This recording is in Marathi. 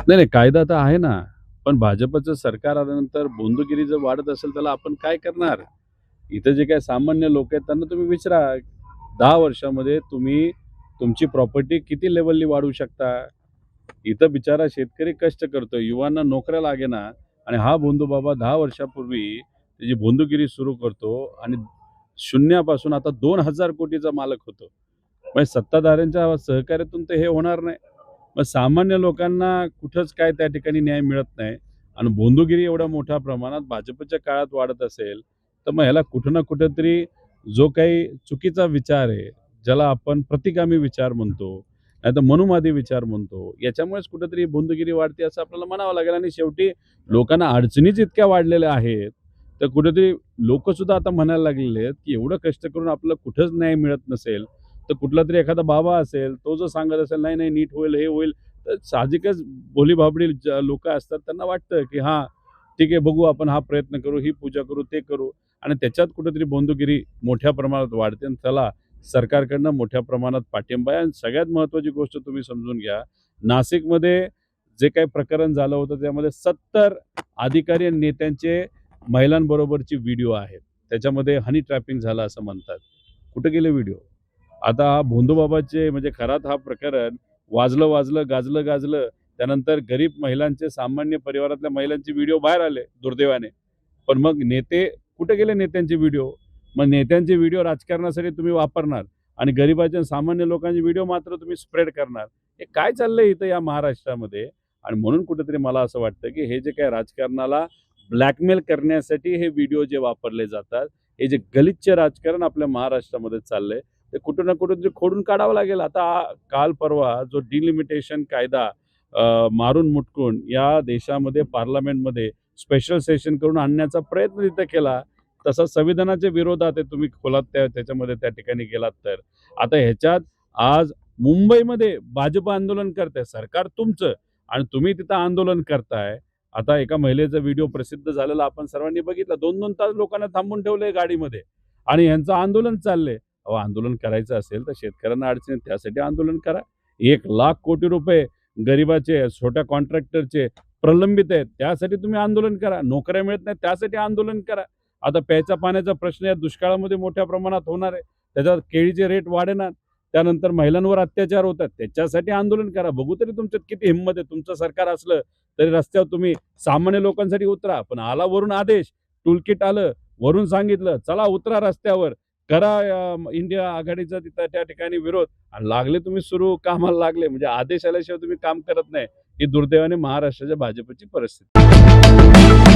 नाही, नाही. कायदा तर आहे ना. पण भाजपचं सरकार आल्यानंतर बोंदगिरी जर वाढत असेल त्याला आपण काय करणार? इथं जे काही सामान्य लोक आहेत त्यांना तुम्ही विचारा. 10 वर्षामध्ये तुम्ही तुमची प्रॉपर्टी किती लेव्हलनी वाढवू शकता? इथं बिचारा शेतकरी कष्ट करतोय, युवांना नोकऱ्या लागेना आणि हा भोंदू बाबा 10 वर्षापूर्वी त्याची भोंदूगिरी सुरू करतो आणि शून्यापासून आता 2,000 कोटीचा मालक होतो. म्हणजे सत्ताधाऱ्यांच्या सहकार्यातून तर हे होणार नाही. मग सामान्य लोकांना कुठंच काय त्या ठिकाणी न्याय मिळत नाही आणि भोंदूगिरी एवढ्या मोठ्या प्रमाणात भाजपच्या काळात वाढत असेल, तर मग ह्याला कुठं ना कुठेतरी जो काही चुकीचा विचार आहे, ज्याला आपण प्रतिगामी विचार म्हणतो, नाहीतर मनुवादी विचार म्हणतो, याच्यामुळेच कुठेतरी भोंदूगिरी वाढते असं आपल्याला म्हणावं लागेल. आणि शेवटी लोकांना अडचणीच इतक्या वाढलेल्या आहेत, तर कुठेतरी लोकंसुद्धा आता म्हणायला लागलेले आहेत, की एवढं कष्ट करून आपल्याला कुठंच न्याय मिळत नसेल, तर कुठलातरी एखादा बाबा असेल, तो जर सांगत असेल, "नाही, नाही, नीट होईल, हे होईल." तर साहजिकच भोळी-भाबडी लोकं असतात, त्यांना वाटतं, की हां, ठीक आहे, बघू आपण हा प्रयत्न करू, ही पूजा करू, ते करू आणि त्याच्यात कुठेतरी बोंदगिरी मोठ्या प्रमाणात वाढते आणि त्याला सरकारकडनं मोठ्या प्रमाणात पाठिंबा आहे. आणि सगळ्यात महत्त्वाची गोष्ट तुम्ही समजून घ्या, नाशिकमध्ये जे काही प्रकरण झालं होतं, त्यामध्ये 70 अधिकारी आणि नेत्यांचे महिलांबरोबरची व्हिडिओ आहेत. त्याच्यामध्ये हनी ट्रॅपिंग झालं असं म्हणतात. कुठे गेले व्हिडिओ? आता हा भोंदूबाबाचे म्हणजे खरात हा प्रकरण वाजलं, गाजलं. त्यानंतर गरीब महिलांचे, सामान्य परिवारातल्या महिलांचे व्हिडिओ बाहेर आले दुर्दैवाने. पण मग नेते कुठे गेले नेत्यांचे व्हिडिओ? मग नेत्यांचे व्हिडिओ राजकारणासाठी तुम्ही वापरणार आणि गरिबाच्या सामान्य लोकांचे व्हिडिओ मात्र तुम्ही स्प्रेड करणार. हे काय चाललंय इथं या महाराष्ट्रामध्ये? आणि म्हणून कुठेतरी मला असं वाटतं, की हे जे काही राजकारणाला ब्लॅकमेल करण्यासाठी हे व्हिडिओ जे वापरले जातात, हे जे गलिच्छ राजकारण आपल्या महाराष्ट्रामध्ये चाललंय, ते कुठं ना कुठेतरी खोडून काढावं लागेल. आता काल परवा जो डिलिमिटेशन कायदा मारून मुटकून या देशामध्ये पार्लमेंटमध्ये स्पेशल सेशन करून आणण्याचा प्रयत्न तिथे केला. तसा संविधानाच्या विरोधात आहे. तुम्ही खोलात त्याच्यामध्ये त्या ठिकाणी गेलात तर. आता ह्याच्यात आज मुंबईमध्ये भाजप आंदोलन करतंय. सरकार तुमचं आणि तुम्ही तिथं आंदोलन करताय. आता एका महिलेचा व्हिडिओ प्रसिद्ध झालेला आपण सर्वांनी बघितला. 2-2 तास लोकांना थांबवून ठेवलंय गाडीमध्ये आणि ह्यांचं आंदोलन चाललंय. अहो, आंदोलन करायचं असेल तर शेतकऱ्यांना अडचणी त्यासाठी आंदोलन करा. 1,00,000 कोटी रुपये गरिबाचे, छोट्या कॉन्ट्रॅक्टरचे प्रलंबित आहेत. त्यासाठी तुम्ही आंदोलन करा. नोकऱ्या मिळत नाहीत त्यासाठी आंदोलन करा. आता प्यायच्या पाण्याचा प्रश्न या दुष्काळामध्ये मोठ्या प्रमाणात होणार आहे. त्याच्यात केळीचे रेट वाढणार. त्यानंतर महिलांवर अत्याचार होतात. त्याच्यासाठी आंदोलन करा. बघू तरी तुमच्यात किती हिंमत आहे. तुमचं सरकार असलं तरी रस्त्यावर तुम्ही सामान्य लोकांसाठी उतरा. पण आला वरून आदेश, टूलकिट आलं, वरून सांगितलं, "चला उतरा रस्त्यावर, करा इंडिया आघाडीचा तिथं त्या ठिकाणी विरोध." आणि लागले तुम्ही सुरू कामाला लागले. म्हणजे आदेश आल्याशिवाय तुम्ही काम करत नाही. ही दुर्दैवाने महाराष्ट्राच्या भाजपची परिस्थिती.